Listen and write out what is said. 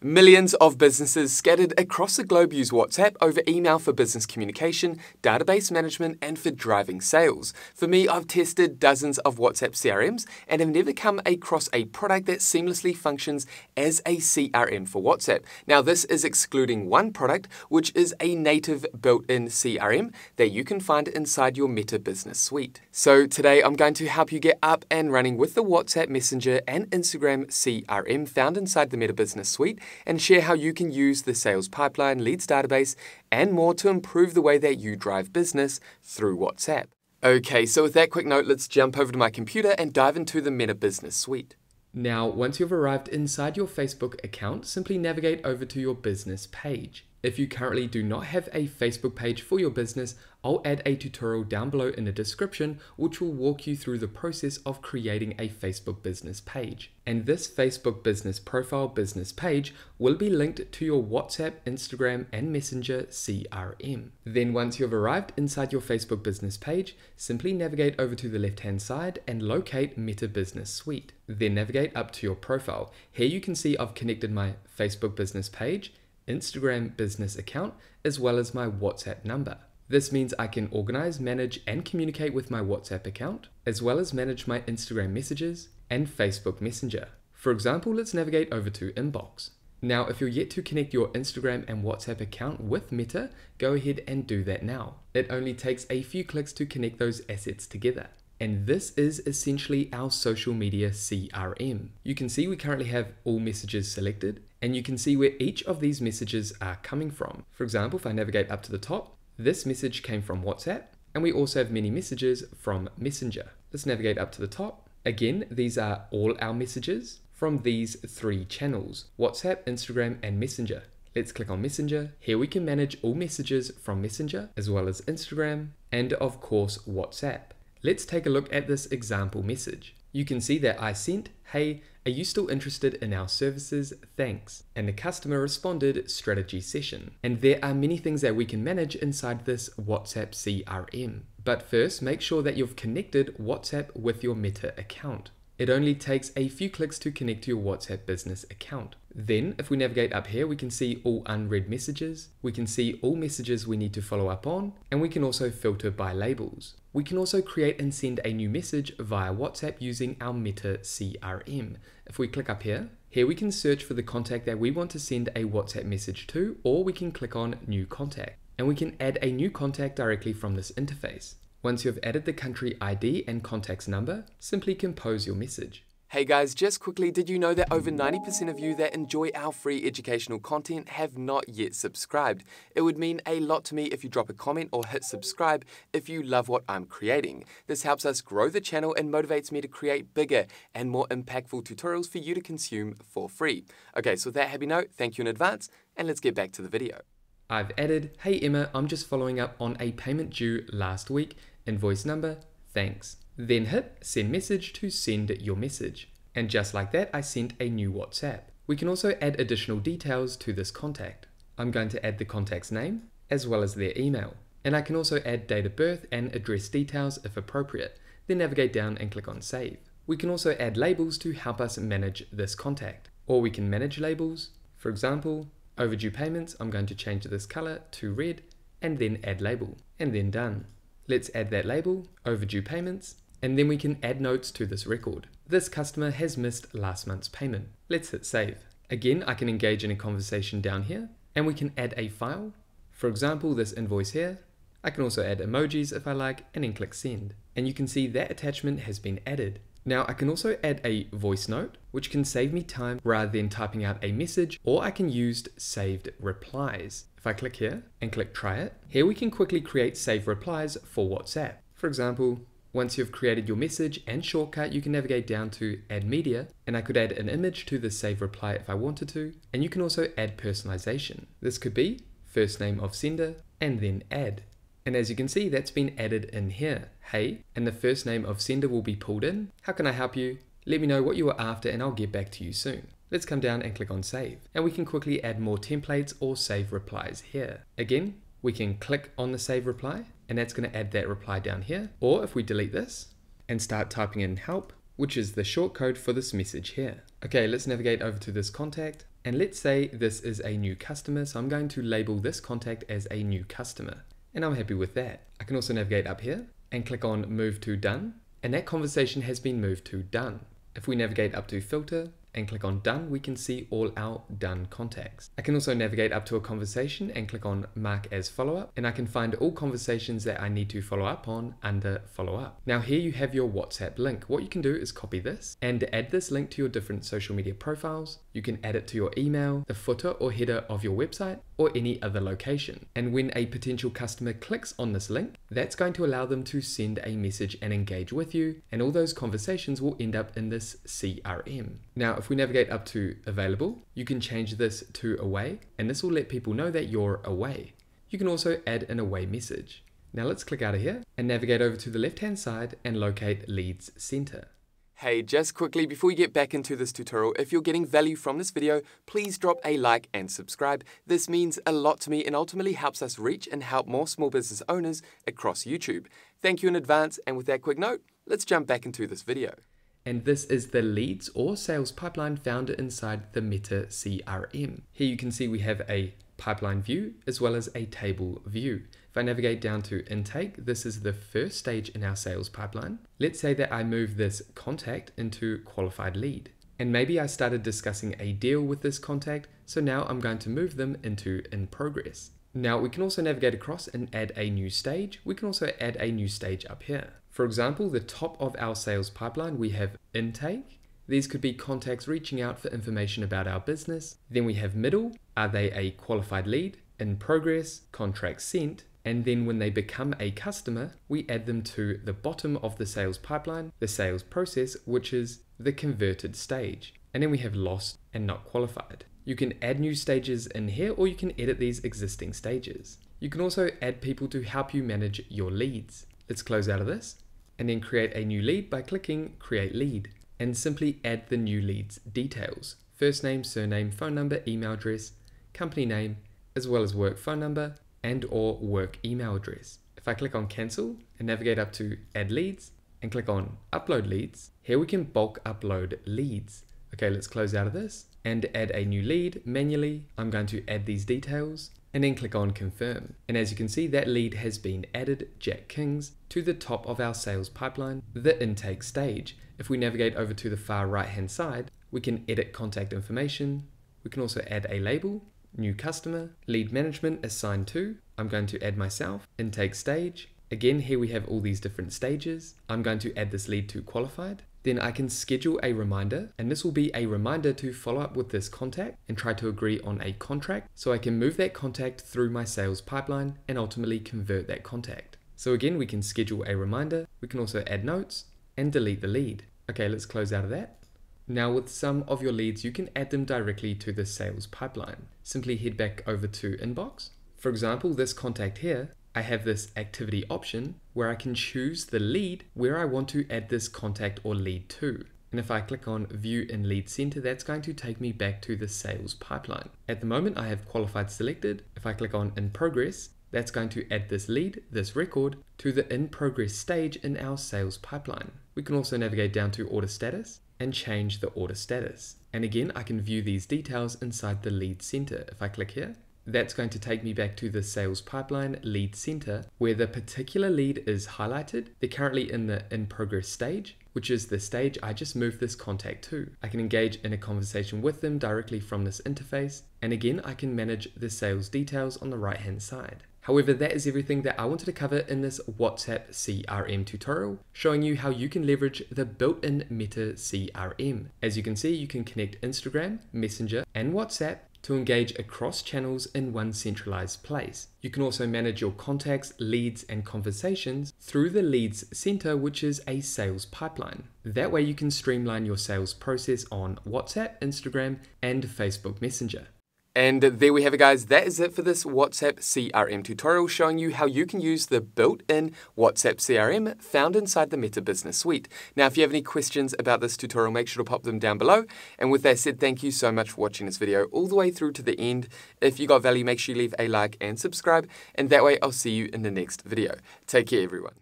Millions of businesses scattered across the globe use WhatsApp over email for business communication, database management, and for driving sales. For me, I've tested dozens of WhatsApp CRMs and have never come across a product that seamlessly functions as a CRM for WhatsApp. Now, this is excluding one product, which is a native built-in CRM that you can find inside your Meta Business Suite. So today, I'm going to help you get up and running with the WhatsApp Messenger and Instagram CRM found inside the Meta Business Suite, and share how you can use the sales pipeline, leads database, and more to improve the way that you drive business through WhatsApp. Okay, so with that quick note, let's jump over to my computer and dive into the Meta Business Suite. Now, once you've arrived inside your Facebook account, simply navigate over to your business page. If you currently do not have a Facebook page for your business, I'll add a tutorial down below in the description which will walk you through the process of creating a Facebook business page. And this Facebook business profile business page will be linked to your WhatsApp, Instagram, and Messenger CRM. Then once you've arrived inside your Facebook business page, simply navigate over to the left-hand side and locate Meta Business Suite. Then navigate up to your profile. Here you can see I've connected my Facebook business page, Instagram business account, as well as my WhatsApp number. This means I can organize, manage, and communicate with my WhatsApp account, as well as manage my Instagram messages and Facebook Messenger. For example, let's navigate over to Inbox. Now, if you're yet to connect your Instagram and WhatsApp account with Meta, go ahead and do that now. It only takes a few clicks to connect those assets together. And this is essentially our social media CRM. You can see we currently have all messages selected, and you can see where each of these messages are coming from. For example, if I navigate up to the top, this message came from WhatsApp, and we also have many messages from Messenger. Let's navigate up to the top. Again, these are all our messages from these three channels: WhatsApp, Instagram, and Messenger. Let's click on Messenger. Here we can manage all messages from Messenger, as well as Instagram, and of course, WhatsApp. Let's take a look at this example message. You can see that I sent, "Hey, are you still interested in our services? Thanks." And the customer responded, "Strategy session." And there are many things that we can manage inside this WhatsApp CRM. But first, make sure that you've connected WhatsApp with your Meta account. It only takes a few clicks to connect to your WhatsApp business account. Then, if we navigate up here, we can see all unread messages, we can see all messages we need to follow up on, and we can also filter by labels. We can also create and send a new message via WhatsApp using our Meta CRM. If we click up here we can search for the contact that we want to send a WhatsApp message to, or we can click on New Contact, and we can add a new contact directly from this interface. Once you have added the country ID and contact's number, simply compose your message. Hey guys, just quickly, did you know that over 90% of you that enjoy our free educational content have not yet subscribed? It would mean a lot to me if you drop a comment or hit subscribe if you love what I'm creating. This helps us grow the channel and motivates me to create bigger and more impactful tutorials for you to consume for free. Okay, so with that happy note, thank you in advance, and let's get back to the video. I've added, "Hey Emma, I'm just following up on a payment due last week. Invoice number, thanks." Then hit send message to send your message. And just like that, I sent a new WhatsApp. We can also add additional details to this contact. I'm going to add the contact's name as well as their email. And I can also add date of birth and address details if appropriate. Then navigate down and click on save. We can also add labels to help us manage this contact. Or we can manage labels. For example, overdue payments, I'm going to change this color to red and then add label, and then done. Let's add that label, overdue payments, and then we can add notes to this record. This customer has missed last month's payment. Let's hit save. Again, I can engage in a conversation down here, and we can add a file. For example, this invoice here. I can also add emojis if I like, and then click send. And you can see that attachment has been added. Now I can also add a voice note, which can save me time rather than typing out a message, or I can use saved replies. If I click here and click try it, here we can quickly create saved replies for WhatsApp. For example, once you've created your message and shortcut, you can navigate down to add media, and I could add an image to the save reply if I wanted to, and you can also add personalization. This could be first name of sender and then add. And as you can see, that's been added in here. Hey, and the first name of sender will be pulled in. How can I help you? Let me know what you are after and I'll get back to you soon. Let's come down and click on save. And we can quickly add more templates or save replies here. Again, we can click on the save reply, and that's going to add that reply down here. Or if we delete this and start typing in help, which is the short code for this message here. Okay, let's navigate over to this contact. And let's say this is a new customer, so I'm going to label this contact as a new customer. And I'm happy with that. I can also navigate up here and click on Move to Done. And that conversation has been moved to Done. If we navigate up to Filter and click on Done, we can see all our done contacts. I can also navigate up to a conversation and click on Mark as Follow-up, and I can find all conversations that I need to follow up on under Follow Up. Now here you have your WhatsApp link. What you can do is copy this and add this link to your different social media profiles. You can add it to your email, the footer or header of your website, or any other location. And when a potential customer clicks on this link, that's going to allow them to send a message and engage with you, and all those conversations will end up in this CRM. Now, if we navigate up to Available, you can change this to Away, and this will let people know that you're away. You can also add an away message. Now let's click out of here and navigate over to the left-hand side and locate Leads Center. Hey, just quickly before we get back into this tutorial, if you're getting value from this video, please drop a like and subscribe. This means a lot to me and ultimately helps us reach and help more small business owners across YouTube. Thank you in advance, and with that quick note, let's jump back into this video. And this is the leads or sales pipeline found inside the Meta CRM. Here you can see we have a pipeline view as well as a table view. If I navigate down to intake, this is the first stage in our sales pipeline. Let's say that I move this contact into qualified lead. And maybe I started discussing a deal with this contact, so now I'm going to move them into in progress. Now we can also navigate across and add a new stage. We can also add a new stage up here. For example, the top of our sales pipeline, we have intake. These could be contacts reaching out for information about our business. Then we have middle, are they a qualified lead? In progress, contract sent. And then when they become a customer, we add them to the bottom of the sales pipeline, the sales process, which is the converted stage. And then we have lost and not qualified. You can add new stages in here, or you can edit these existing stages. You can also add people to help you manage your leads. Let's close out of this and then create a new lead by clicking Create Lead, and simply add the new lead's details: first name, surname, phone number, email address, company name, as well as work phone number and or work email address. If I click on Cancel and navigate up to Add Leads and click on Upload Leads, here we can bulk upload leads. Okay, let's close out of this and add a new lead manually. I'm going to add these details and then click on Confirm. And as you can see, that lead has been added, Jack Kings, to the top of our sales pipeline, the intake stage. If we navigate over to the far right hand side, we can edit contact information. We can also add a label, new customer, lead management assigned to. I'm going to add myself, intake stage. Again, here we have all these different stages. I'm going to add this lead to qualified. Then I can schedule a reminder, and this will be a reminder to follow up with this contact and try to agree on a contract, so I can move that contact through my sales pipeline and ultimately convert that contact. So again, we can schedule a reminder. We can also add notes and delete the lead. Okay, let's close out of that. Now with some of your leads, you can add them directly to the sales pipeline. Simply head back over to Inbox. For example, this contact here, I have this activity option where I can choose the lead where I want to add this contact or lead to. And if I click on View in Lead Center, that's going to take me back to the sales pipeline. At the moment, I have qualified selected. If I click on In Progress, that's going to add this lead, this record, to the In Progress stage in our sales pipeline. We can also navigate down to Order Status and change the order status. And again, I can view these details inside the Lead Center. If I click here, that's going to take me back to the sales pipeline lead center where the particular lead is highlighted. They're currently in the in progress stage, which is the stage I just moved this contact to. I can engage in a conversation with them directly from this interface. And again, I can manage the sales details on the right hand side. However, that is everything that I wanted to cover in this WhatsApp CRM tutorial, showing you how you can leverage the built-in Meta CRM. As you can see, you can connect Instagram, Messenger, and WhatsApp to engage across channels in one centralized place. You can also manage your contacts, leads, and conversations through the Leads Center, which is a sales pipeline. That way you can streamline your sales process on WhatsApp, Instagram, and Facebook Messenger. And there we have it, guys. That is it for this WhatsApp CRM tutorial, showing you how you can use the built-in WhatsApp CRM found inside the Meta Business Suite. Now, if you have any questions about this tutorial, make sure to pop them down below. And with that said, thank you so much for watching this video all the way through to the end. If you got value, make sure you leave a like and subscribe. And that way, I'll see you in the next video. Take care, everyone.